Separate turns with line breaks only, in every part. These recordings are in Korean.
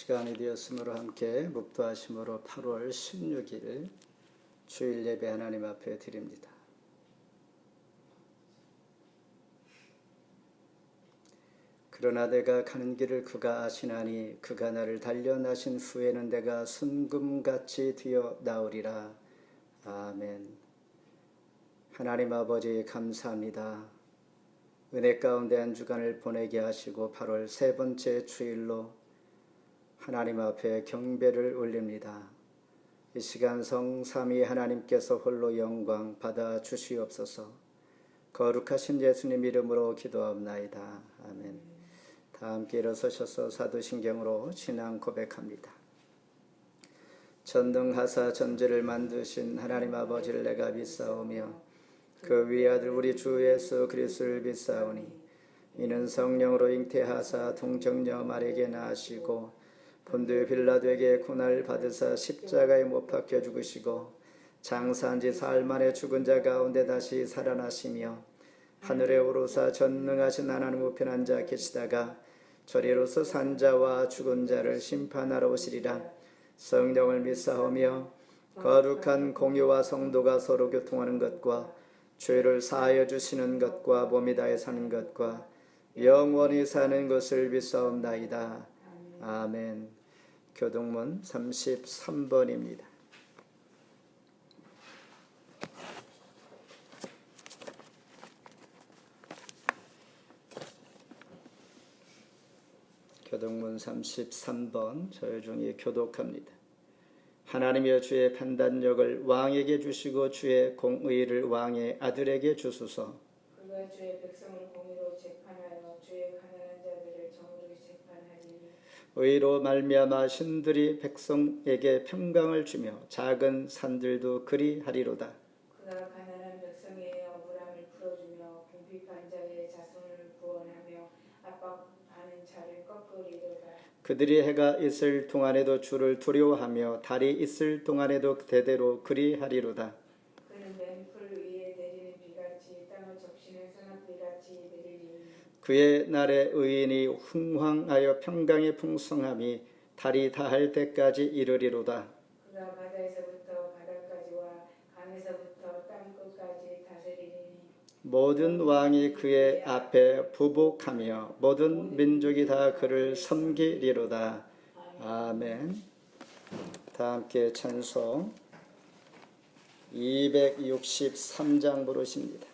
시간이 되었으므로 함께 묵도하심으로 8월 16일 주일 예배 하나님 앞에 드립니다. 그러나 내가 가는 길을 그가 아시나니 그가 나를 단련하신 후에는 내가 순금같이 되어 나오리라. 아멘. 하나님 아버지 감사합니다. 은혜 가운데 한 주간을 보내게 하시고 8월 세 번째 주일로 하나님 앞에 경배를 올립니다. 이 시간 성삼위 하나님께서 홀로 영광 받아 주시옵소서. 거룩하신 예수님 이름으로 기도하옵나이다. 아멘. 다 함께 일어서셔서 사도신경으로 신앙 고백합니다. 전능하사 전지를 만드신 하나님 아버지를 내가 믿사오며 그 위아들 우리 주 예수 그리스도를 믿사오니 이는 성령으로 잉태하사 동정녀 마리아에게 낳으시고 본디오 빌라도에게 고난을 받으사 십자가에 못 박혀 죽으시고 장사한 지 사흘 만에 죽은 자 가운데 다시 살아나시며 하늘에 오르사 전능하신 하나님 우편에 앉아 계시다가 저리로서 산 자와 죽은 자를 심판하러 오시리라. 성령을 믿사오며 거룩한 공유와 성도가 서로 교통하는 것과 죄를 사하여 주시는 것과 몸이 다해 사는 것과 영원히 사는 것을 믿사옵나이다. 아멘. 교동문 33번입니다. 교동문 33번 조용히 교독합니다. 하나님이여 주의 판단력을 왕에게 주시고 주의 공의를 왕의 아들에게 주소서.
그가 주의 백성을 공의로 재판하여 주의 가난한 자들을 정의로 재판하리니
의로 말미암아 신들이 백성에게 평강을 주며 작은 산들도 그리하리로다.
그가 가난한 백성의 억울함을 풀어주며 궁핍한 자의 자손을 구원하며 압박하는 자를 꺾으리로다.
그들이 해가 있을 동안에도 주를 두려워하며 달이 있을 동안에도 대대로 그리하리로다.
그는 맨풀 위에 내리는 비같이 땅을 적시는 소낙비같이 내리리니
그의 날에 의인이 흥황하여 평강의 풍성함이 달이 다할 때까지 이르리로다.
그가 바다에서부터 바다까지와 강에서부터 땅 끝까지 다스리리니
모든 왕이 그의 앞에 부복하며 모든 민족이 다 그를 섬기리로다. 아멘. 다 함께 찬송 263장 부르십니다.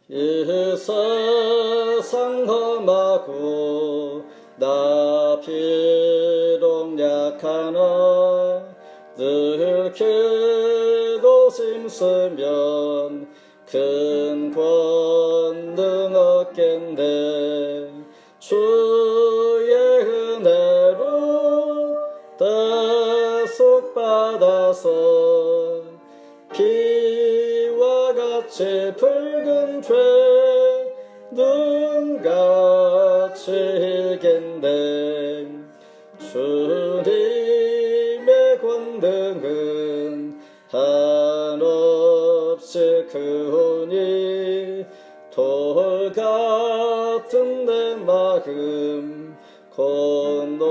이 세상 험하고 나 비록 약하나 늘 기도 힘쓰면 큰 권능 얻겠네. 주의 은혜로 대속받아서 피와 같이 붉은 죄 눈같이 이긴대. 주님의 권능은 한없이 크오니 돌 같은 내 마음 건너겨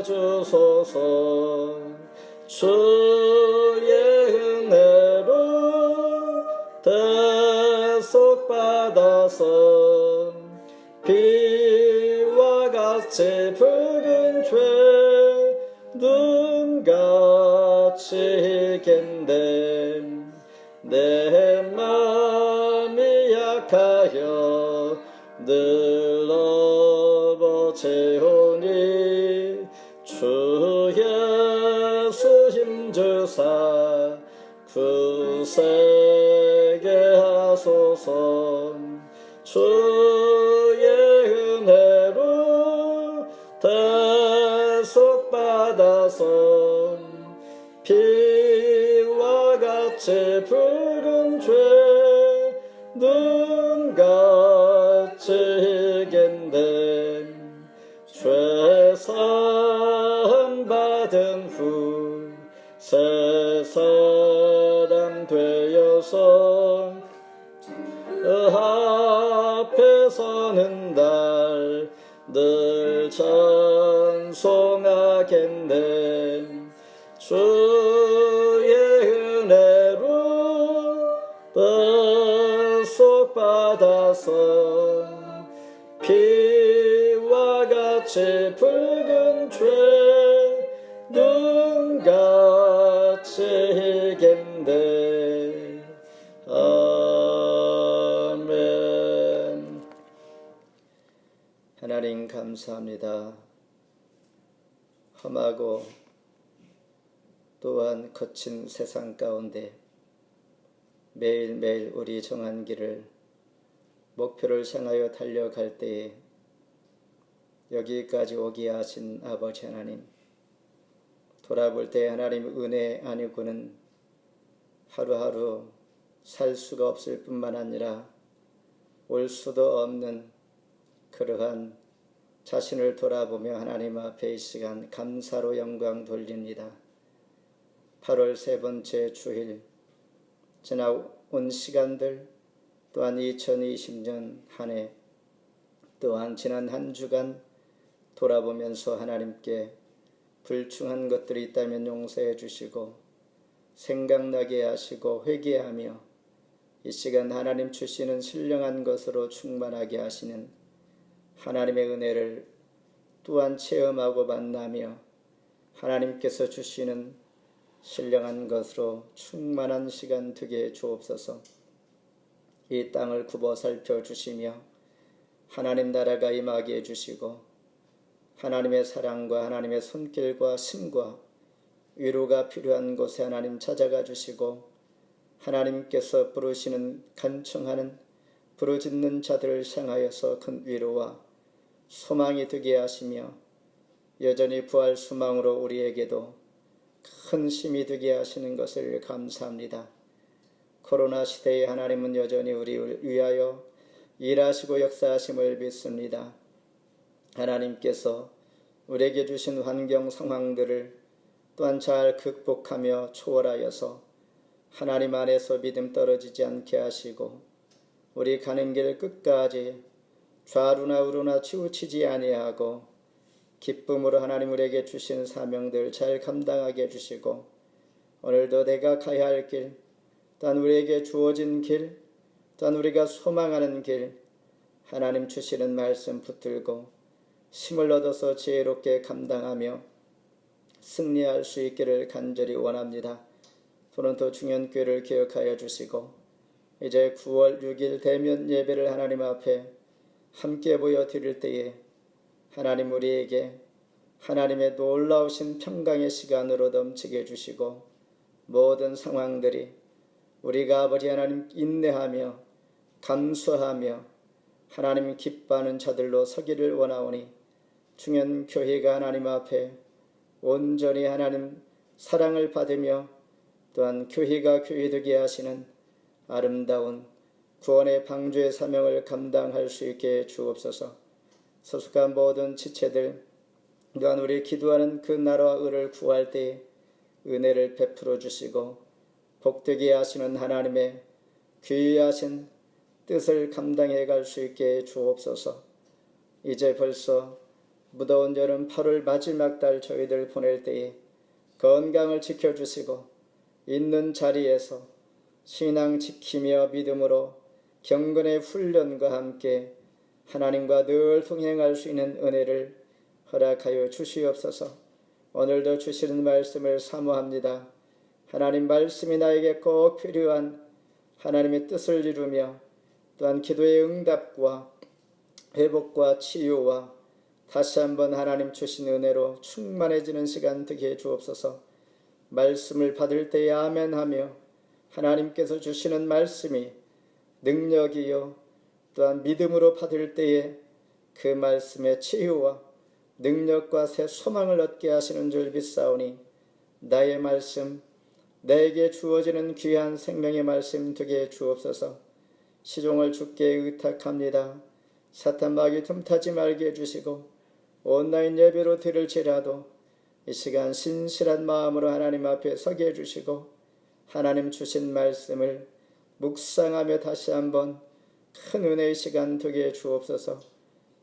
주소서. 주의 은혜로 대속받아서 비와 같이 붉은 죄 눈같이 이긴대. 내 맘이 약하여 늘 넘어지오니 주 예수 힘주사 구세게 하소서. 주의 은혜로 대속받아서 피와 같이 붉은 죄 눈같이 이긴대. 죄사함 받은 후 새 사람 되어서 그 앞에 서는 날 늘 찬송하겠네. 주의 은혜로 벌속받아서 피와 같이 붉은 죄 눈같이 희겐데. 아멘. 하나님 감사합니다. 험하고 또한 거친 세상 가운데 매일매일 우리 정한 길을 목표를 향하여 달려갈 때에 여기까지 오게 하신 아버지 하나님, 돌아볼 때 하나님 은혜 아니고는 하루하루 살 수가 없을 뿐만 아니라 올 수도 없는 그러한 자신을 돌아보며 하나님 앞에 이 시간 감사로 영광 돌립니다. 8월 세 번째 주일, 지나온 시간들, 또한 2020년 한 해, 또한 지난 한 주간 돌아보면서 하나님께 불충한 것들이 있다면 용서해 주시고 생각나게 하시고 회개하며 이 시간 하나님 주시는 신령한 것으로 충만하게 하시는 하나님의 은혜를 또한 체험하고 만나며 하나님께서 주시는 신령한 것으로 충만한 시간 되게 주옵소서. 이 땅을 굽어 살펴주시며 하나님 나라가 임하게 해주시고 하나님의 사랑과 하나님의 손길과 힘과 위로가 필요한 곳에 하나님 찾아가 주시고 하나님께서 부르시는 간청하는 부르짖는 자들을 향하여서 큰 위로와 소망이 되게 하시며 여전히 부활 소망으로 우리에게도 큰 힘이 되게 하시는 것을 감사합니다. 코로나 시대에 하나님은 여전히 우리를 위하여 일하시고 역사하심을 믿습니다. 하나님께서 우리에게 주신 환경 상황들을 또한 잘 극복하며 초월하여서 하나님 안에서 믿음 떨어지지 않게 하시고 우리 가는 길 끝까지 좌루나 우루나 치우치지 아니하고 기쁨으로 하나님 우리에게 주신 사명들 잘 감당하게 해주시고 오늘도 내가 가야 할 길, 또한 우리에게 주어진 길, 또한 우리가 소망하는 길 하나님 주시는 말씀 붙들고 힘을 얻어서 지혜롭게 감당하며 승리할 수 있기를 간절히 원합니다. 토론토 중현교회를 기억하여 주시고 이제 9월 6일 대면 예배를 하나님 앞에 함께 보여드릴 때에 하나님 우리에게 하나님의 놀라우신 평강의 시간으로 넘치게 해주시고 모든 상황들이 우리가 아버지 하나님 인내하며 감수하며 하나님 기뻐하는 자들로 서기를 원하오니 중현교회가 하나님 앞에 온전히 하나님 사랑을 받으며 또한 교회가 교회되게 하시는 아름다운 구원의 방주의 사명을 감당할 수 있게 주옵소서. 소속한 모든 지체들 또한 우리 기도하는 그 나라와 의를 구할 때에 은혜를 베풀어 주시고 복되게 하시는 하나님의 귀하신 뜻을 감당해 갈 수 있게 주옵소서. 이제 벌써 무더운 여름 8월 마지막 달 저희들 보낼 때에 건강을 지켜주시고 있는 자리에서 신앙 지키며 믿음으로 경건의 훈련과 함께 하나님과 늘 동행할 수 있는 은혜를 허락하여 주시옵소서. 오늘도 주시는 말씀을 사모합니다. 하나님 말씀이 나에게 꼭 필요한 하나님의 뜻을 이루며 또한 기도의 응답과 회복과 치유와 다시 한번 하나님 주신 은혜로 충만해지는 시간 되게 해 주옵소서. 말씀을 받을 때에 아멘하며 하나님께서 주시는 말씀이 능력이요 또한 믿음으로 받을 때에 그 말씀의 치유와 능력과 새 소망을 얻게 하시는 줄 믿사오니 나의 말씀, 내게 주어지는 귀한 생명의 말씀 되게 주옵소서. 시종을 주께 의탁합니다. 사탄 마귀 틈타지 말게 해주시고 온라인 예배로 드릴지라도 이 시간 신실한 마음으로 하나님 앞에 서게 해주시고 하나님 주신 말씀을 묵상하며 다시 한번 큰 은혜의 시간 되게 주옵소서.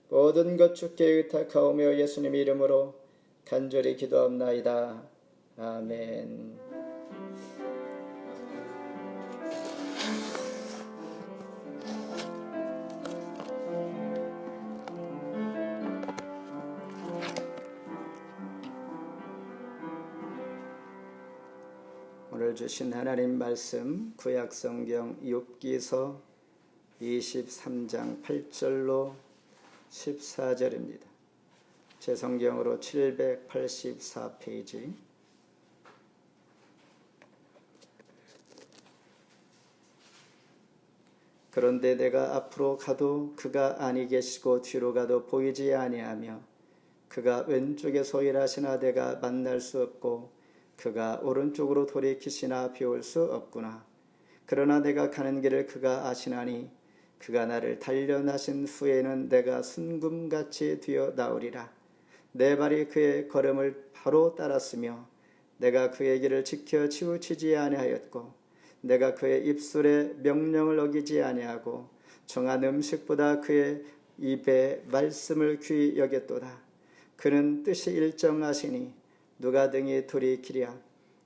모든 것 주께 의탁하오며 예수님 이름으로 간절히 기도합나이다. 아멘. 오늘 주신 하나님 말씀 구약성경 욥기서 23장 8절로 14절입니다. 제 성경으로 784페이지. 그런데 내가 앞으로 가도 그가 아니 계시고 뒤로 가도 보이지 아니하며 그가 왼쪽에서 일하시나 내가 만날 수 없고 그가 오른쪽으로 돌이키시나 비올 수 없구나. 그러나 내가 가는 길을 그가 아시나니 그가 나를 단련하신 후에는 내가 순금같이 뛰어나오리라. 내 발이 그의 걸음을 바로 따랐으며 내가 그의 길을 지켜 치우치지 아니하였고 내가 그의 입술의 명령을 어기지 아니하고 정한 음식보다 그의 입의 말씀을 귀히 여겼도다. 그는 뜻이 일정하시니 누가 등이 돌이키랴.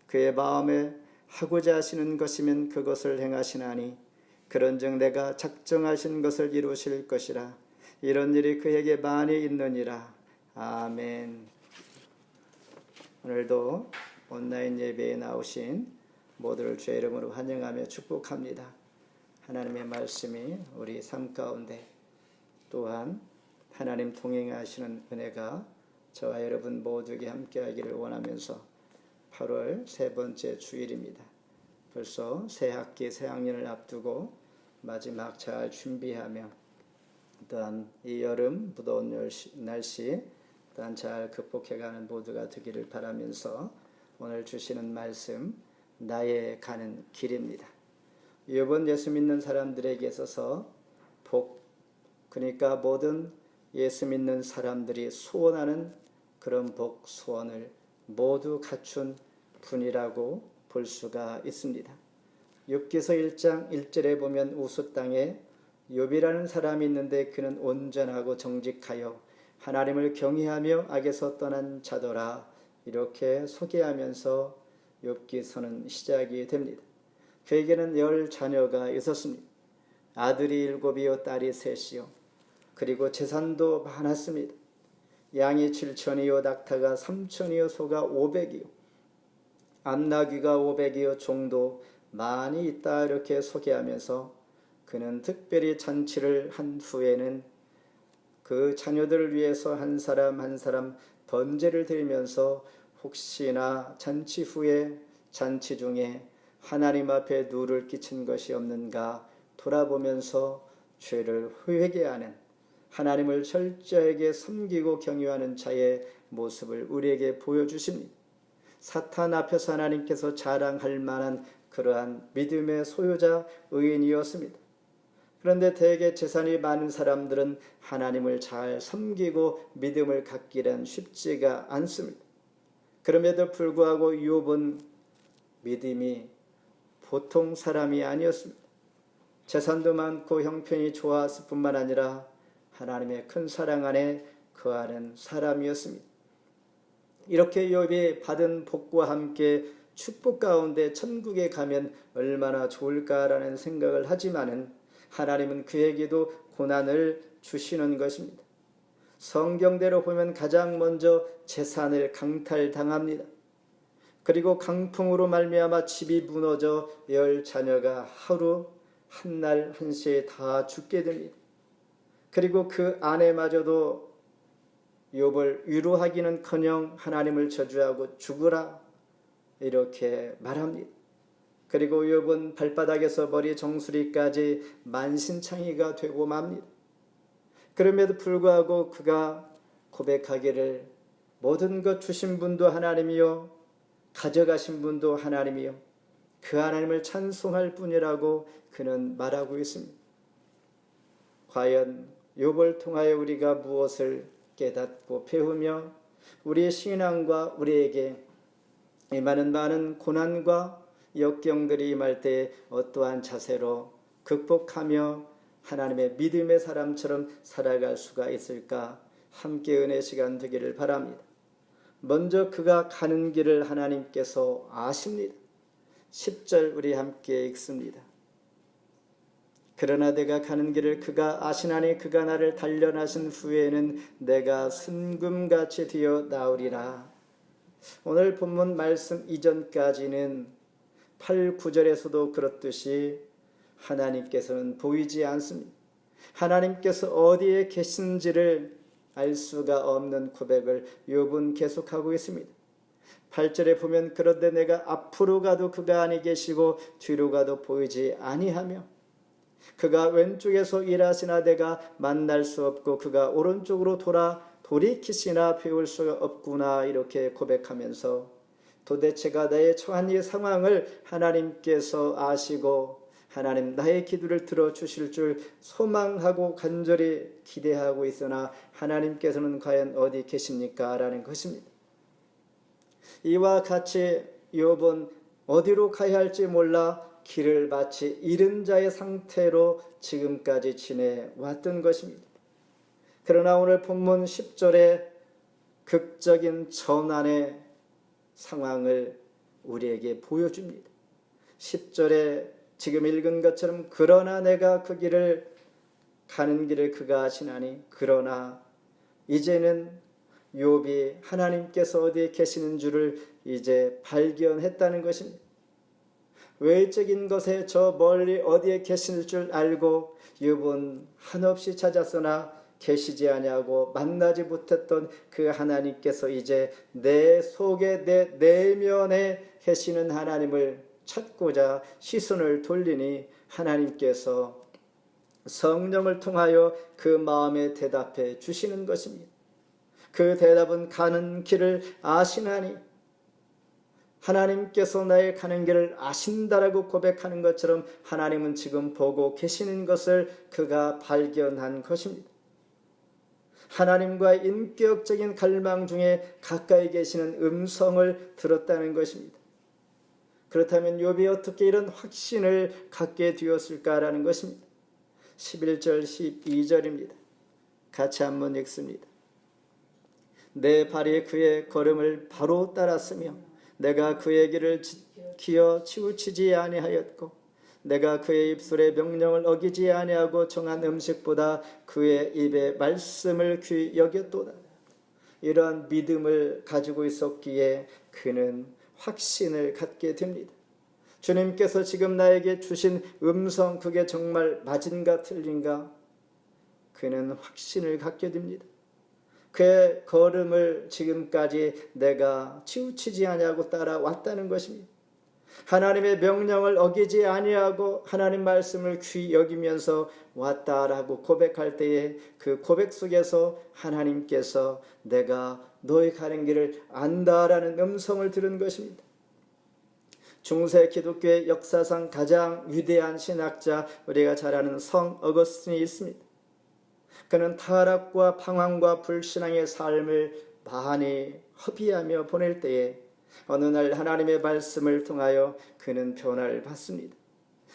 그의 마음에 하고자 하시는 것이면 그것을 행하시나니 그런즉 내가 작정하신 것을 이루실 것이라. 이런 일이 그에게 많이 있느니라. 아멘. 오늘도 온라인 예배에 나오신 모두를 주의 이름으로 환영하며 축복합니다. 하나님의 말씀이 우리 삶 가운데 또한 하나님 동행하시는 은혜가 저와 여러분 모두에게 함께하기를 원하면서 8월 세 번째 주일입니다. 벌써 새 학기 새 학년을 앞두고 마지막 잘 준비하며 또한 이 여름 무더운 날씨 또한 잘 극복해가는 모두가 되기를 바라면서 오늘 주시는 말씀 나의 가는 길입니다. 이번 예수 믿는 사람들에게 있어서 복, 그러니까 모든 예수 믿는 사람들이 소원하는 그런 복 소원을 모두 갖춘 분이라고 볼 수가 있습니다. 욥기서 1장 1절에 보면 우스 땅에 욥이라는 사람이 있는데 그는 온전하고 정직하여 하나님을 경외하며 악에서 떠난 자더라. 이렇게 소개하면서 욥기서는 시작이 됩니다. 그에게는 10자녀가 있었습니다. 아들이 7이요 딸이 3이요. 그리고 재산도 많았습니다. 양이 7천이요 낙타가 3천이요 소가 500이요 암나귀가 500이요 종도 많이 있다. 이렇게 소개하면서 그는 특별히 잔치를 한 후에는 그 자녀들을 위해서 한 사람 한 사람 번제를 드리면서 혹시나 잔치 후에 잔치 중에 하나님 앞에 누를 끼친 것이 없는가 돌아보면서 죄를 회개하는 하나님을 철저하게 섬기고 경유하는 자의 모습을 우리에게 보여주십니다. 사탄 앞에서 하나님께서 자랑할 만한 그러한 믿음의 소유자 의인이었습니다. 그런데 대개 재산이 많은 사람들은 하나님을 잘 섬기고 믿음을 갖기란 쉽지가 않습니다. 그럼에도 불구하고 욥은 믿음이 보통 사람이 아니었습니다. 재산도 많고 형편이 좋았을 뿐만 아니라 하나님의 큰 사랑 안에 거하는 사람이었습니다. 이렇게 욥이 받은 복과 함께 축복 가운데 천국에 가면 얼마나 좋을까라는 생각을 하지만은 하나님은 그에게도 고난을 주시는 것입니다. 성경대로 보면 가장 먼저 재산을 강탈당합니다. 그리고 강풍으로 말미암아 집이 무너져 10자녀가 하루 한날 한시에 다 죽게 됩니다. 그리고 그 아내마저도 욥을 위로하기는커녕 하나님을 저주하고 죽으라 이렇게 말합니다. 그리고 욥은 발바닥에서 머리 정수리까지 만신창이가 되고 맙니다. 그럼에도 불구하고 그가 고백하기를 모든 것 주신 분도 하나님이요 가져가신 분도 하나님이요 그 하나님을 찬송할 뿐이라고 그는 말하고 있습니다. 과연 욥을 통하여 우리가 무엇을 깨닫고 배우며 우리의 신앙과 우리에게 이 많은 고난과 역경들이 임할 때 어떠한 자세로 극복하며 하나님의 믿음의 사람처럼 살아갈 수가 있을까? 함께 은혜 시간 되기를 바랍니다. 먼저 그가 가는 길을 하나님께서 아십니다. 10절 우리 함께 읽습니다. 그러나 내가 가는 길을 그가 아시나니 그가 나를 단련하신 후에는 내가 순금같이 되어 나오리라. 오늘 본문 말씀 이전까지는 8, 9절에서도 그렇듯이 하나님께서는 보이지 않습니다. 하나님께서 어디에 계신지를 알 수가 없는 고백을 욥은 계속하고 있습니다. 8절에 보면 그런데 내가 앞으로 가도 그가 아니 계시고 뒤로 가도 보이지 아니하며 그가 왼쪽에서 일하시나 내가 만날 수 없고 그가 오른쪽으로 돌이키시나 배울 수가 없구나 이렇게 고백하면서 도대체가 나의 처한 이 상황을 하나님께서 아시고 하나님 나의 기도를 들어주실 줄 소망하고 간절히 기대하고 있으나 하나님께서는 과연 어디 계십니까? 라는 것입니다. 이와 같이 욥은 어디로 가야 할지 몰라 길을 마치 잃은 자의 상태로 지금까지 지내왔던 것입니다. 그러나 오늘 본문 10절에 극적인 전환의 상황을 우리에게 보여줍니다. 10절에 지금 읽은 것처럼 그러나 내가 그 길을 가는 길을 그가 아시나니 그러나 이제는 욥이 하나님께서 어디에 계시는 줄을 이제 발견했다는 것입니다. 외적인 것에 저 멀리 어디에 계실 줄 알고 욥은 한없이 찾았으나 계시지 아니하고 만나지 못했던 그 하나님께서 이제 내 속에 내 내면에 계시는 하나님을 찾고자 시선을 돌리니 하나님께서 성령을 통하여 그 마음에 대답해 주시는 것입니다. 그 대답은 가는 길을 아시나니 하나님께서 나의 가는 길을 아신다라고 고백하는 것처럼 하나님은 지금 보고 계시는 것을 그가 발견한 것입니다. 하나님과의 인격적인 갈망 중에 가까이 계시는 음성을 들었다는 것입니다. 그렇다면 욥이 어떻게 이런 확신을 갖게 되었을까라는 것입니다. 11절 12절입니다. 같이 한번 읽습니다. 내 발이 그의 걸음을 바로 따랐으며 내가 그의 길을 지켜 치우치지 아니하였고 내가 그의 입술의 명령을 어기지 아니하고 정한 음식보다 그의 입의 말씀을 귀히 여겼도다. 이러한 믿음을 가지고 있었기에 그는 확신을 갖게 됩니다. 주님께서 지금 나에게 주신 음성 그게 정말 맞은가 틀린가? 그는 확신을 갖게 됩니다. 그의 걸음을 지금까지 내가 치우치지 아니하고 따라왔다는 것입니다. 하나님의 명령을 어기지 아니하고 하나님 말씀을 귀히 여기면서 왔다라고 고백할 때에 그 고백 속에서 하나님께서 내가 너의 가는 길을 안다라는 음성을 들은 것입니다. 중세 기독교의 역사상 가장 위대한 신학자 우리가 잘 아는 성 어거스틴이 있습니다. 그는 타락과 방황과 불신앙의 삶을 많이 허비하며 보낼 때에 어느 날 하나님의 말씀을 통하여 그는 변화를 받습니다.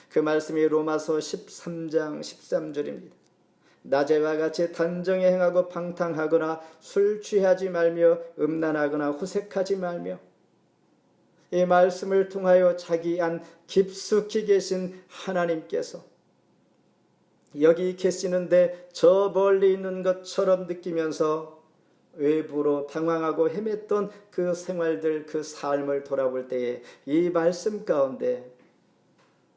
그 말씀이 로마서 13장 13절입니다. 낮에와 같이 단정히 행하고 방탕하거나 술 취하지 말며 음란하거나 호색하지 말며 이 말씀을 통하여 자기 안 깊숙이 계신 하나님께서 여기 계시는데 저 멀리 있는 것처럼 느끼면서 외부로 방황하고 헤맸던 그 생활들 그 삶을 돌아볼 때에 이 말씀 가운데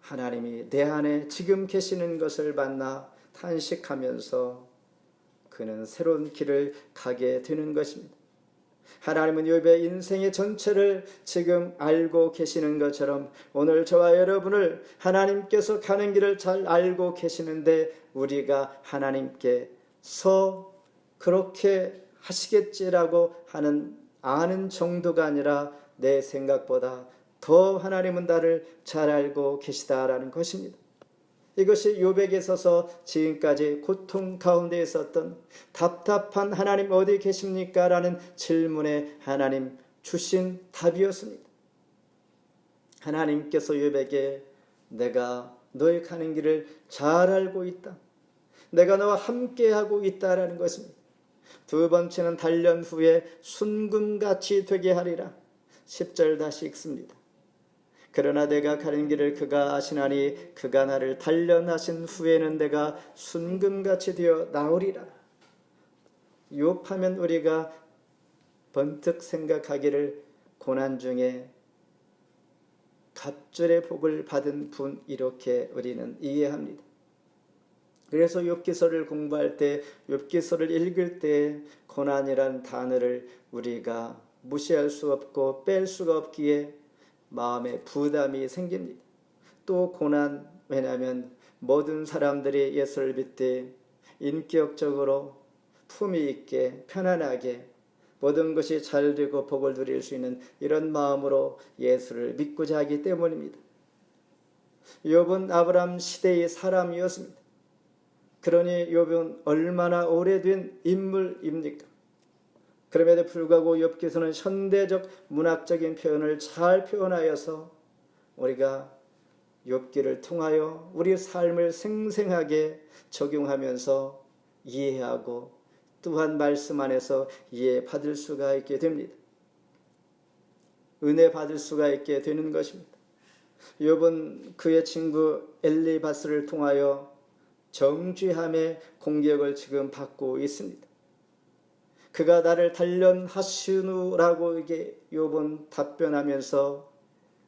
하나님이 내 안에 지금 계시는 것을 만나 탄식하면서 그는 새로운 길을 가게 되는 것입니다. 하나님은 욥의 인생의 전체를 지금 알고 계시는 것처럼 오늘 저와 여러분을 하나님께서 가는 길을 잘 알고 계시는데 우리가 하나님께서 그렇게 하시겠지라고 하는 아는 정도가 아니라 내 생각보다 더 하나님은 나를 잘 알고 계시다라는 것입니다. 이것이 욥에게 있어서 지금까지 고통 가운데 있었던 답답한 하나님 어디 계십니까? 라는 질문에 하나님 주신 답이었습니다. 하나님께서 욥에게 내가 너의 가는 길을 잘 알고 있다, 내가 너와 함께하고 있다라는 것입니다. 두 번째는 단련 후에 순금같이 되게 하리라. 10절 다시 읽습니다. 그러나 내가 가는 길을 그가 아시나니 그가 나를 단련하신 후에는 내가 순금같이 되어 나오리라. 욥하면 우리가 번뜩 생각하기를 고난 중에 갑절의 복을 받은 분, 이렇게 우리는 이해합니다. 그래서 욥기서를 공부할 때, 욥기서를 읽을 때 고난이란 단어를 우리가 무시할 수 없고 뺄 수가 없기에 마음에 부담이 생깁니다. 또 고난, 왜냐하면 모든 사람들이 예수를 믿되 인격적으로 품위 있게 편안하게 모든 것이 잘 되고 복을 누릴 수 있는 이런 마음으로 예수를 믿고자 하기 때문입니다. 욥은 아브라함 시대의 사람이었습니다. 그러니 욥은 얼마나 오래된 인물입니까? 그럼에도 불구하고 욥기서는 현대적 문학적인 표현을 잘 표현하여서 우리가 욥기를 통하여 우리 삶을 생생하게 적용하면서 이해하고 또한 말씀 안에서 이해받을 수가 있게 됩니다. 은혜 받을 수가 있게 되는 것입니다. 욥은 그의 친구 엘리바스를 통하여 정죄함의 공격을 지금 받고 있습니다. 그가 나를 단련하시누라고 이게 욥은 답변하면서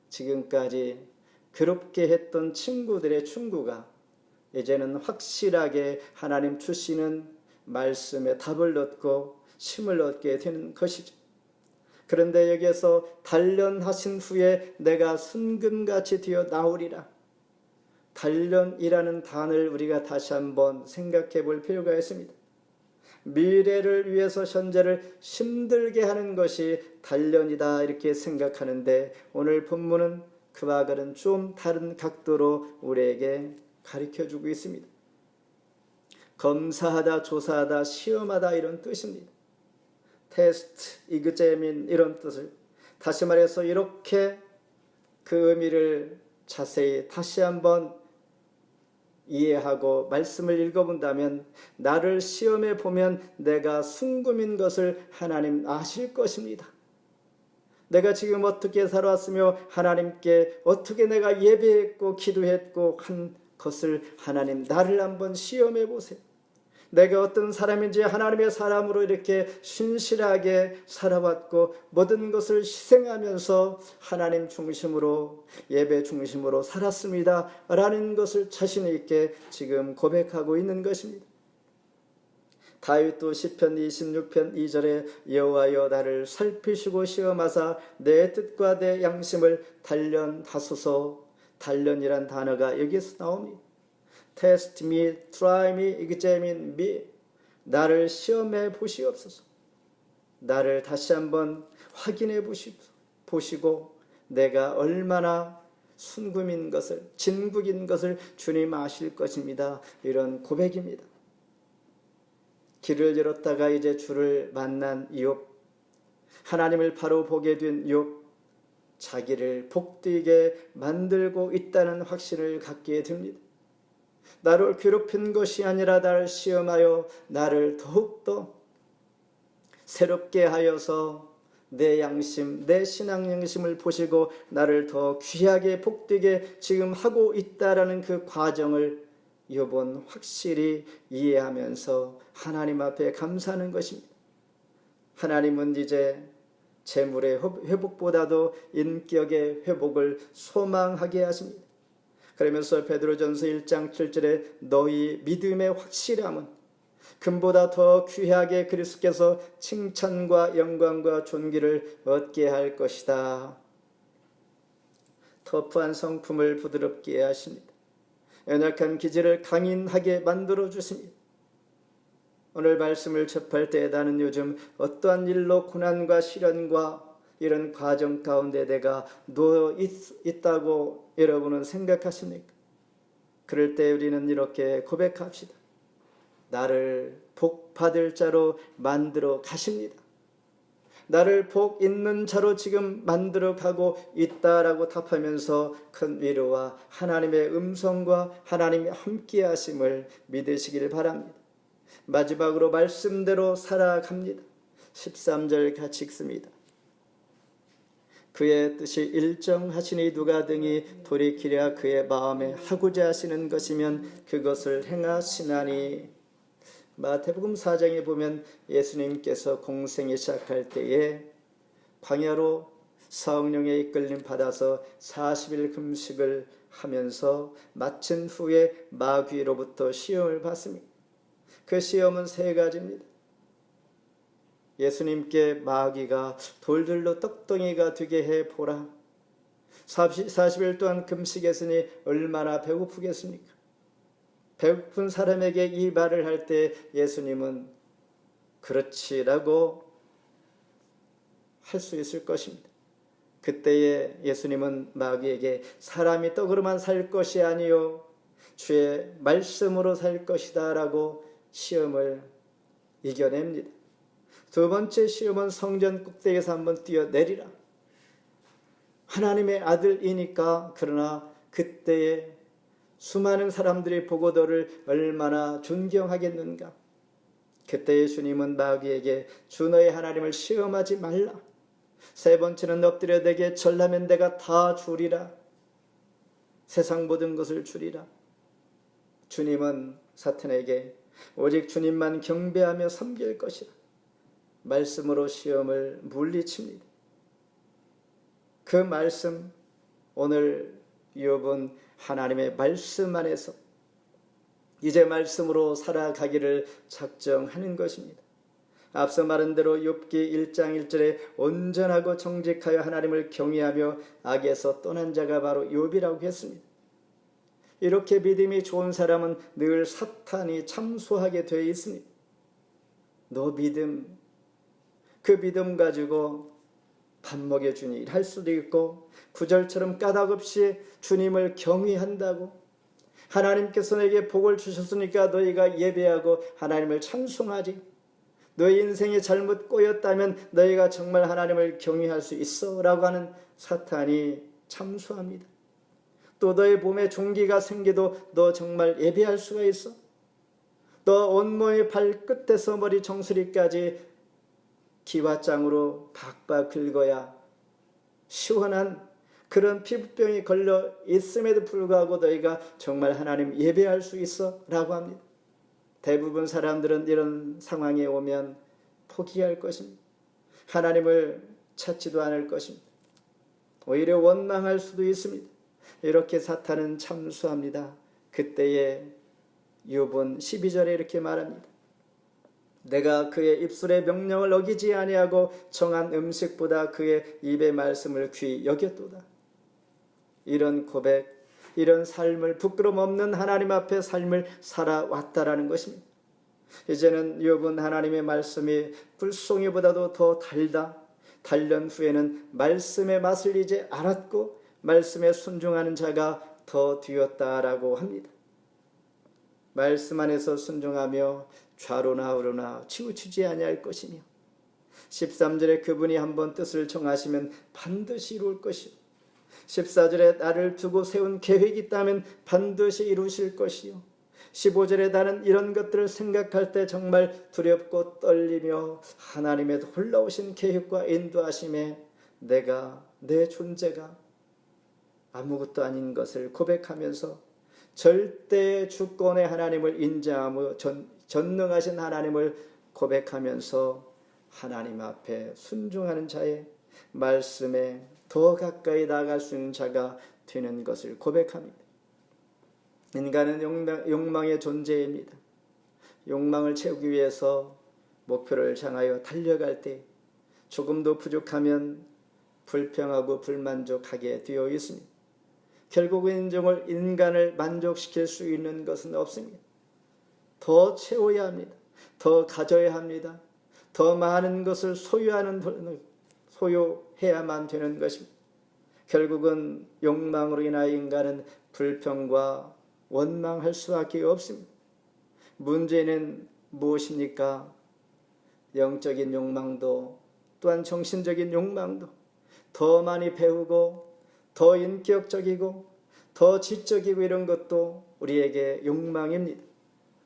지금까지 괴롭게 했던 친구들의 충고가 이제는 확실하게 하나님 주시는 말씀에 답을 얻고 힘을 얻게 되는 것이죠. 그런데 여기에서 단련하신 후에 내가 순금같이 되어 나오리라. 단련이라는 단어를 우리가 다시 한번 생각해 볼 필요가 있습니다. 미래를 위해서 현재를 힘들게 하는 것이 단련이다, 이렇게 생각하는데 오늘 본문은 그와 같은 좀 다른 각도로 우리에게 가르쳐주고 있습니다. 검사하다, 조사하다, 시험하다, 이런 뜻입니다. 테스트, 이그제민, 이런 뜻을 다시 말해서 이렇게 그 의미를 자세히 다시 한번 이해하고 말씀을 읽어본다면 나를 시험해 보면 내가 순금인 것을 하나님 아실 것입니다. 내가 지금 어떻게 살아왔으며 하나님께 어떻게 내가 예배했고 기도했고 한 것을 하나님 나를 한번 시험해 보세요. 내가 어떤 사람인지 하나님의 사람으로 이렇게 신실하게 살아왔고 모든 것을 희생하면서 하나님 중심으로 예배 중심으로 살았습니다 라는 것을 자신 있게 지금 고백하고 있는 것입니다. 다윗도 시편 26편 2절에 여호와여 나를 살피시고 시험하사 내 뜻과 내 양심을 단련하소서. 단련이란 단어가 여기서 나옵니다. Test me, try me, examine me. 나를 시험해 보시옵소서. 나를 다시 한번 확인해 보시고 내가 얼마나 순금인 것을, 진국인 것을 주님 아실 것입니다. 이런 고백입니다. 길을 잃었다가 이제 주를 만난 욥, 하나님을 바로 보게 된 욥, 자기를 복되게 만들고 있다는 확신을 갖게 됩니다. 나를 괴롭힌 것이 아니라 나를 시험하여 나를 더욱더 새롭게 하여서 내 양심, 내 신앙 양심을 보시고 나를 더 귀하게 복되게 지금 하고 있다라는 그 과정을 욥은 확실히 이해하면서 하나님 앞에 감사하는 것입니다. 하나님은 이제 재물의 회복보다도 인격의 회복을 소망하게 하십니다. 그러면서 베드로전서 1장 7절에 너희 믿음의 확실함은 금보다 더 귀하게 그리스도께서 칭찬과 영광과 존귀를 얻게 할 것이다. 터프한 성품을 부드럽게 하십니다. 연약한 기질을 강인하게 만들어 주십니다. 오늘 말씀을 접할 때 나는 요즘 어떠한 일로 고난과 시련과 이런 과정 가운데 내가 놓여 있다고 여러분은 생각하십니까? 그럴 때 우리는 이렇게 고백합시다. 나를 복 받을 자로 만들어 가십니다. 나를 복 있는 자로 지금 만들어 가고 있다라고 답하면서 큰 위로와 하나님의 음성과 하나님의 함께 하심을 믿으시길 바랍니다. 마지막으로 말씀대로 살아갑니다. 13절 같이 읽습니다. 그의 뜻이 일정하시니 누가 등이 돌이키랴. 그의 마음에 하고자 하시는 것이면 그것을 행하시나니. 마태복음 4장에 보면 예수님께서 공생이 시작할 때에 광야로 성령의 이끌림 받아서 40일 금식을 하면서 마친 후에 마귀로부터 시험을 받습니다. 그 시험은 세 가지입니다. 예수님께 마귀가 돌들로 떡덩이가 되게 해 보라. 40일 동안 금식했으니 얼마나 배고프겠습니까? 배고픈 사람에게 이 말을 할 때 예수님은 그렇지라고 할 수 있을 것입니다. 그때에 예수님은 마귀에게 사람이 떡으로만 살 것이 아니요 주의 말씀으로 살 것이다 라고 시험을 이겨냅니다. 두 번째 시험은 성전 꼭대기에서 한번 뛰어내리라. 하나님의 아들이니까. 그러나 그때에 수많은 사람들이 보고 너를 얼마나 존경하겠는가. 그때 예수님은 마귀에게 주 너의 하나님을 시험하지 말라. 세 번째는 엎드려 내게 절하면 내가 다 주리라. 세상 모든 것을 주리라. 주님은 사탄에게 오직 주님만 경배하며 섬길 것이라. 말씀으로 시험을 물리칩니다. 그 말씀, 오늘 욥은 하나님의 말씀 안에서 이제 말씀으로 살아가기를 작정하는 것입니다. 앞서 말한 대로 욥기 1장 1절에 온전하고 정직하여 하나님을 경외하며 악에서 떠난 자가 바로 욥이라고 했습니다. 이렇게 믿음이 좋은 사람은 늘 사탄이 참소하게 되어 있습니다. 너 믿음, 그 믿음 가지고 밥 먹여주니 할 수도 있고, 구절처럼 까닭 없이 주님을 경외한다고, 하나님께서 내게 복을 주셨으니까 너희가 예배하고 하나님을 찬송하지, 너희 인생이 잘못 꼬였다면 너희가 정말 하나님을 경외할 수 있어 라고 하는 사탄이 참소합니다. 또 너의 몸에 종기가 생겨도 너 정말 예배할 수가 있어? 너 온몸의 발끝에서 머리 정수리까지 기와장으로 박박 긁어야 시원한 그런 피부병이 걸려 있음에도 불구하고 너희가 정말 하나님 예배할 수 있어? 라고 합니다. 대부분 사람들은 이런 상황에 오면 포기할 것입니다. 하나님을 찾지도 않을 것입니다. 오히려 원망할 수도 있습니다. 이렇게 사탄은 참수합니다. 그때에 욥은 12절에 이렇게 말합니다. 내가 그의 입술의 명령을 어기지 아니하고 정한 음식보다 그의 입의 말씀을 귀히 여겼도다. 이런 고백, 이런 삶을, 부끄럼 없는 하나님 앞에 삶을 살아왔다라는 것입니다. 이제는 욥은 하나님의 말씀이 불송이보다도 더 달다. 단련 후에는 말씀의 맛을 이제 알았고 말씀에 순종하는 자가 더 되었다라고 합니다. 말씀 안에서 순종하며 좌로나 우로나 치우치지 아니할 것이며, 13절에 그분이 한번 뜻을 정하시면 반드시 이룰 것이요, 14절에 나를 두고 세운 계획이 있다면 반드시 이루실 것이요, 15절에 나는 이런 것들을 생각할 때 정말 두렵고 떨리며 하나님의 놀라우신 계획과 인도하심에 내가, 내 존재가 아무것도 아닌 것을 고백하면서 절대 주권의 하나님을 인정하며 전능하신 하나님을 고백하면서 하나님 앞에 순종하는 자의 말씀에 더 가까이 나아갈 수 있는 자가 되는 것을 고백합니다. 인간은 욕망의 존재입니다. 욕망을 채우기 위해서 목표를 향하여 달려갈 때 조금도 부족하면 불평하고 불만족하게 되어 있습니다. 결국은 인간을 만족시킬 수 있는 것은 없습니다. 더 채워야 합니다. 더 가져야 합니다. 더 많은 것을 소유해야만 되는 것입니다. 결국은 욕망으로 인하여 인간은 불평과 원망할 수밖에 없습니다. 문제는 무엇입니까? 영적인 욕망도 또한 정신적인 욕망도 더 많이 배우고 더 인격적이고 더 지적이고 이런 것도 우리에게 욕망입니다.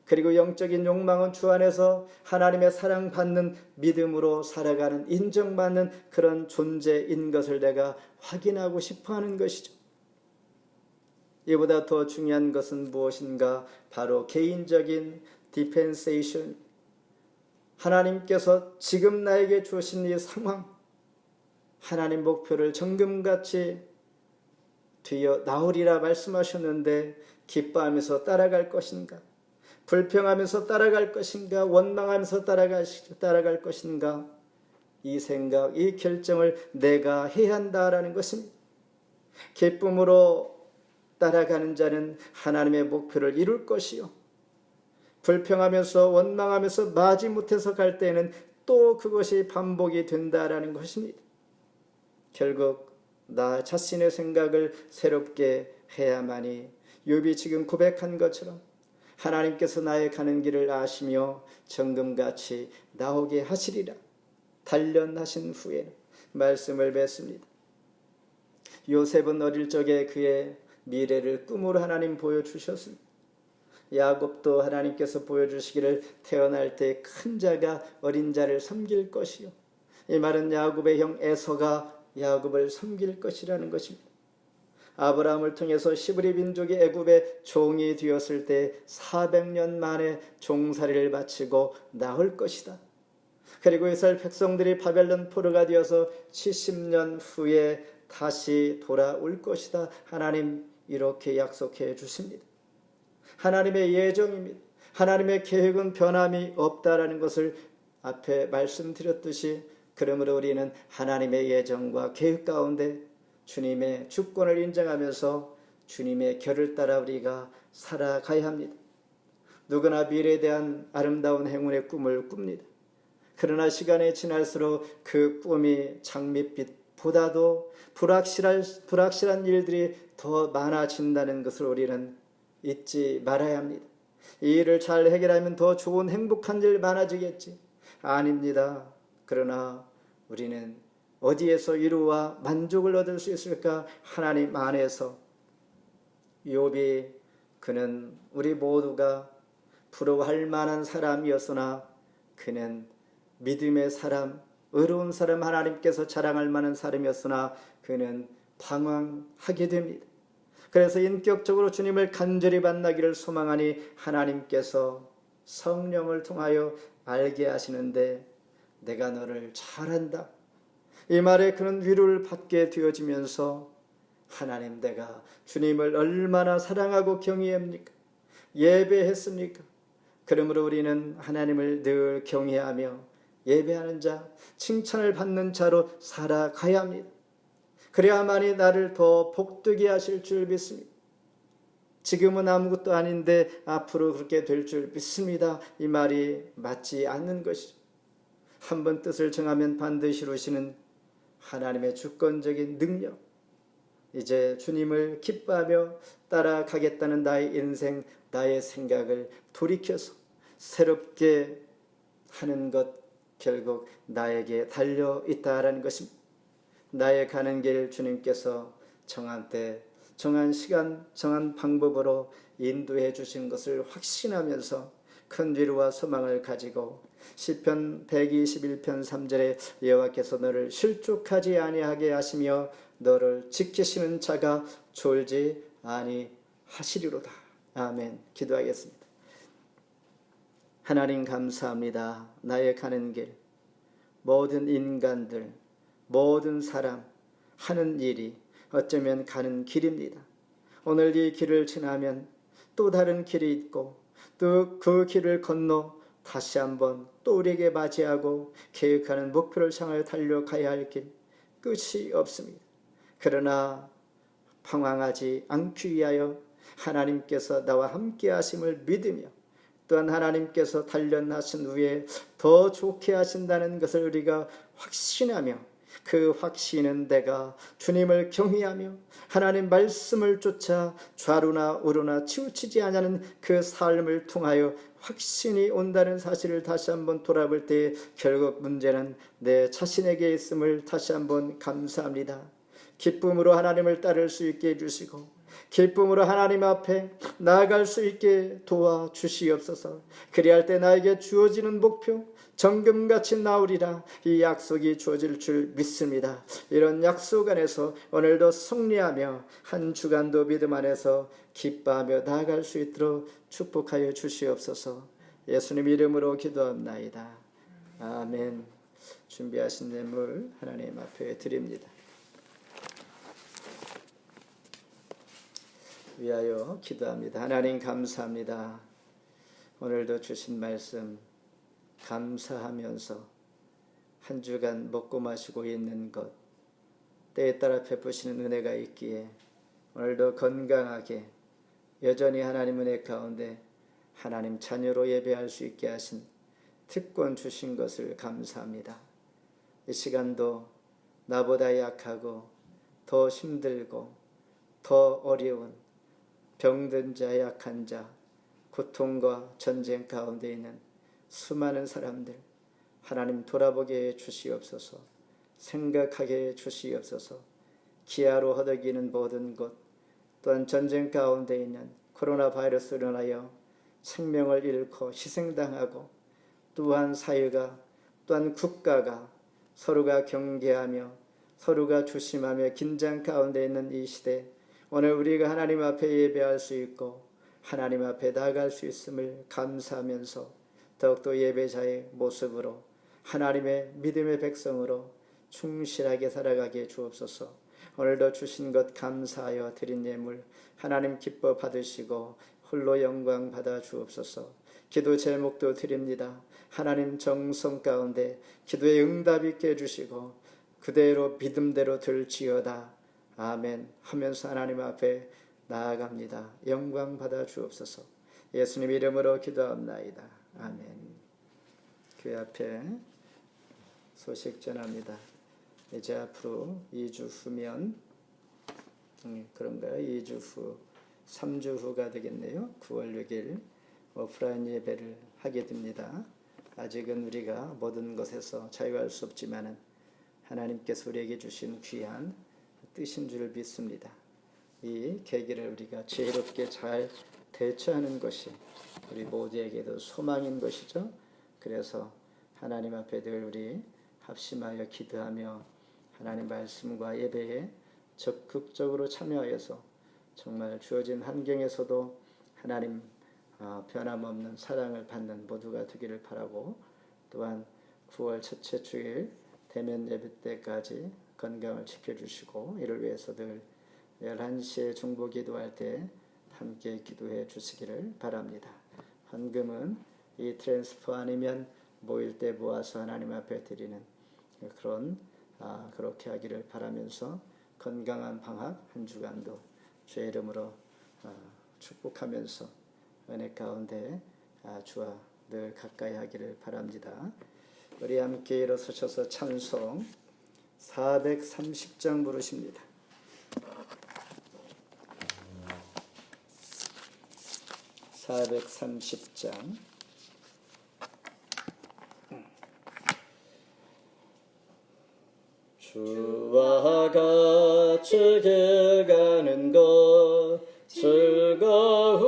그리고 영적인 욕망은 주 안에서 하나님의 사랑받는 믿음으로 살아가는 인정받는 그런 존재인 것을 내가 확인하고 싶어하는 것이죠. 이보다 더 중요한 것은 무엇인가? 바로 개인적인 디펜세이션. 하나님께서 지금 나에게 주신 이 상황, 하나님 목표를 정금같이 뒤어 나오리라 말씀하셨는데 기뻐하면서 따라갈 것인가? 불평하면서 따라갈 것인가? 원망하면서 따라갈 것인가? 이 생각, 이 결정을 내가 해야 한다라는 것입니다. 기쁨으로 따라가는 자는 하나님의 목표를 이룰 것이요, 불평하면서 원망하면서 마지못해서 갈 때에는 또 그것이 반복이 된다라는 것입니다. 결국 나 자신의 생각을 새롭게 해야만이 욥이 지금 고백한 것처럼 하나님께서 나의 가는 길을 아시며 정금같이 나오게 하시리라 단련하신 후에는 말씀을 맺습니다. 요셉은 어릴 적에 그의 미래를 꿈으로 하나님 보여주셨습니다. 야곱도 하나님께서 보여주시기를 태어날 때 큰 자가 어린 자를 섬길 것이요, 이 말은 야곱의 형 에서가 야곱을 섬길 것이라는 것입니다. 아브라함을 통해서 시브리 민족이 애굽의 종이 되었을 때 400년 만에 종살이를 마치고 나올 것이다. 그리고 이스라엘 백성들이 바벨론 포로가 되어서 70년 후에 다시 돌아올 것이다. 하나님 이렇게 약속해 주십니다. 하나님의 예정입니다. 하나님의 계획은 변함이 없다라는 것을 앞에 말씀드렸듯이, 그러므로 우리는 하나님의 예정과 계획 가운데 주님의 주권을 인정하면서 주님의 결을 따라 우리가 살아가야 합니다. 누구나 미래에 대한 아름다운 행운의 꿈을 꿉니다. 그러나 시간이 지날수록 그 꿈이 장밋빛보다도 불확실한 일들이 더 많아진다는 것을 우리는 잊지 말아야 합니다. 이 일을 잘 해결하면 더 좋은 행복한 일 많아지겠지. 아닙니다. 그러나 우리는 어디에서 위로와 만족을 얻을 수 있을까? 하나님 안에서. 욥이 그는 우리 모두가 부러워할 만한 사람이었으나 그는 믿음의 사람, 의로운 사람, 하나님께서 자랑할 만한 사람이었으나 그는 방황하게 됩니다. 그래서 인격적으로 주님을 간절히 만나기를 소망하니 하나님께서 성령을 통하여 알게 하시는데 내가 너를 잘한다. 이 말에 그는 위로를 받게 되어지면서 하나님, 내가 주님을 얼마나 사랑하고 경외합니까? 예배했습니까? 그러므로 우리는 하나님을 늘 경외하며 예배하는 자, 칭찬을 받는 자로 살아가야 합니다. 그래야만이 나를 더 복되게 하실 줄 믿습니다. 지금은 아무것도 아닌데 앞으로 그렇게 될 줄 믿습니다. 이 말이 맞지 않는 것이죠. 한번 뜻을 정하면 반드시 이루시는 하나님의 주권적인 능력, 이제 주님을 기뻐하며 따라가겠다는 나의 인생, 나의 생각을 돌이켜서 새롭게 하는 것, 결국 나에게 달려 있다라는 것입니다. 나의 가는 길 주님께서 정한 때, 정한 시간, 정한 방법으로 인도해 주신 것을 확신하면서 큰 위로와 소망을 가지고 시편 121편 3절에 여호와께서 너를 실족하지 아니하게 하시며 너를 지키시는 자가 졸지 아니하시리로다. 아멘. 기도하겠습니다. 하나님 감사합니다. 나의 가는 길, 모든 인간들, 모든 사람 하는 일이 어쩌면 가는 길입니다. 오늘 이 길을 지나면 또 다른 길이 있고 또 그 길을 건너 다시 한번 또 우리에게 맞이하고 계획하는 목표를 향하여 달려가야 할 길, 끝이 없습니다. 그러나 방황하지 않기 위하여 하나님께서 나와 함께 하심을 믿으며 또한 하나님께서 단련하신 후에 더 좋게 하신다는 것을 우리가 확신하며 그 확신은 내가 주님을 경외하며 하나님 말씀을 쫓아 좌루나 우루나 치우치지 않는 그 삶을 통하여 확신이 온다는 사실을 다시 한번 돌아볼 때 결국 문제는 내 자신에게 있음을 다시 한번 감사합니다. 기쁨으로 하나님을 따를 수 있게 해주시고 기쁨으로 하나님 앞에 나아갈 수 있게 도와주시옵소서. 그리할 때 나에게 주어지는 목표 정금같이 나오리라 이 약속이 주어질 줄 믿습니다. 이런 약속 안에서 오늘도 승리하며 한 주간도 믿음 안에서 기뻐하며 나아갈 수 있도록 축복하여 주시옵소서. 예수님 이름으로 기도합나이다. 아멘. 준비하신 예물 하나님 앞에 드립니다. 위하여 기도합니다. 하나님 감사합니다. 오늘도 주신 말씀 감사하면서 한 주간 먹고 마시고 있는 것 때에 따라 베푸시는 은혜가 있기에 오늘도 건강하게 여전히 하나님 은혜 가운데 하나님 자녀로 예배할 수 있게 하신 특권 주신 것을 감사합니다. 이 시간도 나보다 약하고 더 힘들고 더 어려운 병든 자, 약한 자, 고통과 전쟁 가운데 있는 수많은 사람들 하나님 돌아보게 해 주시옵소서. 생각하게 해 주시옵소서. 기아로 허덕이는 모든 곳 또한 전쟁 가운데 있는 코로나 바이러스로 인하여 생명을 잃고 희생당하고 또한 사회가 또한 국가가 서로가 경계하며 서로가 조심하며 긴장 가운데 있는 이 시대 오늘 우리가 하나님 앞에 예배할 수 있고 하나님 앞에 나아갈 수 있음을 감사하면서 더욱더 예배자의 모습으로 하나님의 믿음의 백성으로 충실하게 살아가게 주옵소서. 오늘도 주신 것 감사하여 드린 예물 하나님 기뻐 받으시고 홀로 영광 받아 주옵소서. 기도 제목도 드립니다. 하나님 정성 가운데 기도의 응답 있게 해주시고 그대로 믿음대로 들지어다 아멘 하면서 하나님 앞에 나아갑니다. 영광 받아 주옵소서. 예수님 이름으로 기도합나이다. 아멘. 교회 앞에 소식 전합니다. 이제 앞으로 2주 후면 그런가요? 2주 후 3주 후가 되겠네요. 9월 6일 오프라인 예배를 하게 됩니다. 아직은 우리가 모든 것에서 자유할 수 없지만 하나님께서 우리에게 주신 귀한 뜻인 줄 믿습니다. 이 계기를 우리가 지혜롭게 잘 대처하는 것이 우리 모두에게도 소망인 것이죠. 그래서 하나님 앞에 늘 우리 합심하여 기도하며 하나님 말씀과 예배에 적극적으로 참여하여서 정말 주어진 환경에서도 하나님 변함없는 사랑을 받는 모두가 되기를 바라고 또한 9월 첫째 주일 대면 예배 때까지 건강을 지켜주시고 이를 위해서 늘 11시에 중보 기도할 때 함께 기도해 주시기를 바랍니다. 헌금은 이 트랜스퍼 아니면 모일 때 모아서 하나님 앞에 드리는 그런 그렇게 하기를 바라면서 건강한 방학 한 주간도 주의 이름으로 축복하면서 은혜 가운데 주와 늘 가까이 하기를 바랍니다. 우리 함께 일어서셔서 찬송 430장 부르십니다. (430장) 주와 같이 길 가는 것 즐거운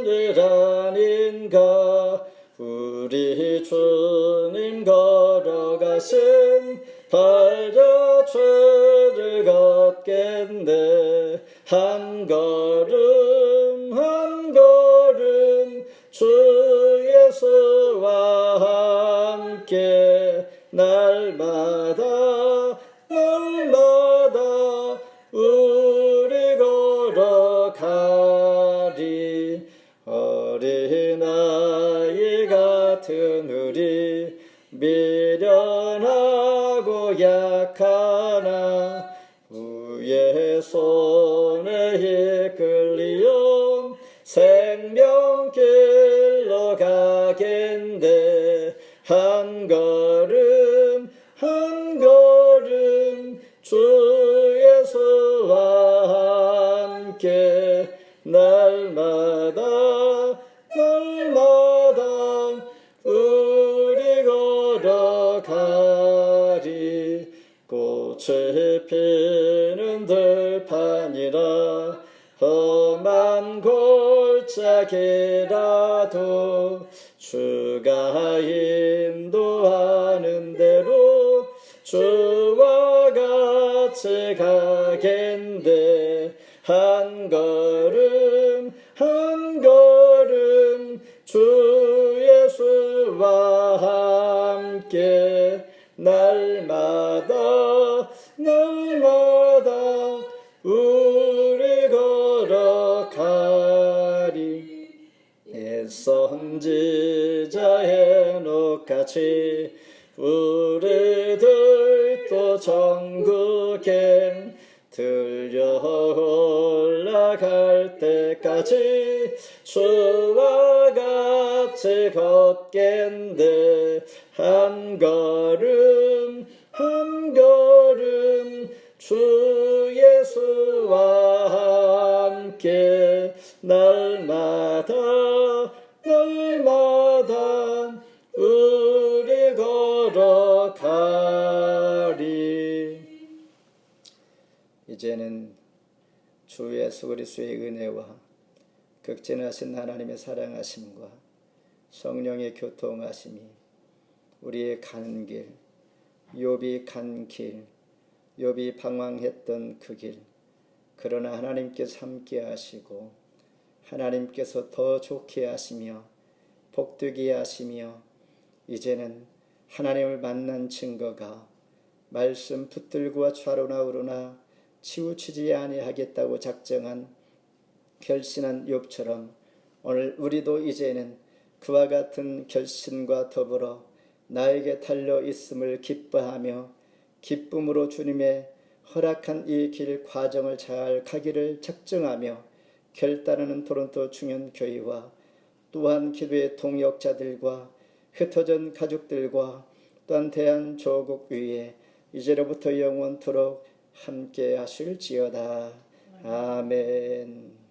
일 아닌가 우리 주님 걸어가신 발자 죄를 걷겠네 한 걸음 한 걸음 주 예수와 함께 날마다 우리 걸어가리 어린아이 같은 우리 미련하고 약하나 주의 손에 이끌리어 생명길로 가겠네 한 걸음 한 걸음 밟히는 들판이라 험한 골짜기라도 주가 인도하는 대로 주와 같이 가겠네. 한 걸음 한 걸음 주 예수와 함께 날마다 우리 걸어가리. 옛 선지자 헤녹같이 우리들도 천국에 들려 올라갈 때까지 주와 같이 걷겠네. 한 걸음 한 걸음 주 예수와 함께 날마다 우리 걸어가리. 이제는 주 예수 그리스도의 은혜와 극진하신 하나님의 사랑하심과 성령의 교통하심이 우리의 가는 길, 욥이 간 길, 욥이 방황했던 그 길, 그러나 하나님께서 함께 하시고 하나님께서 더 좋게 하시며 복되게 하시며 이제는 하나님을 만난 증거가 말씀 붙들고 좌로나 우로나 치우치지 아니하겠다고 작정한 결심한 욥처럼 오늘 우리도 이제는 그와 같은 결심과 더불어 나에게 달려 있음을 기뻐하며 기쁨으로 주님의 허락한 이 길 과정을 잘 가기를 작정하며 결단하는 토론토 중현교회와 또한 기도의 동역자들과 흩어진 가족들과 또한 대한조국위에 이제로부터 영원토록 함께 하실지어다. 아멘.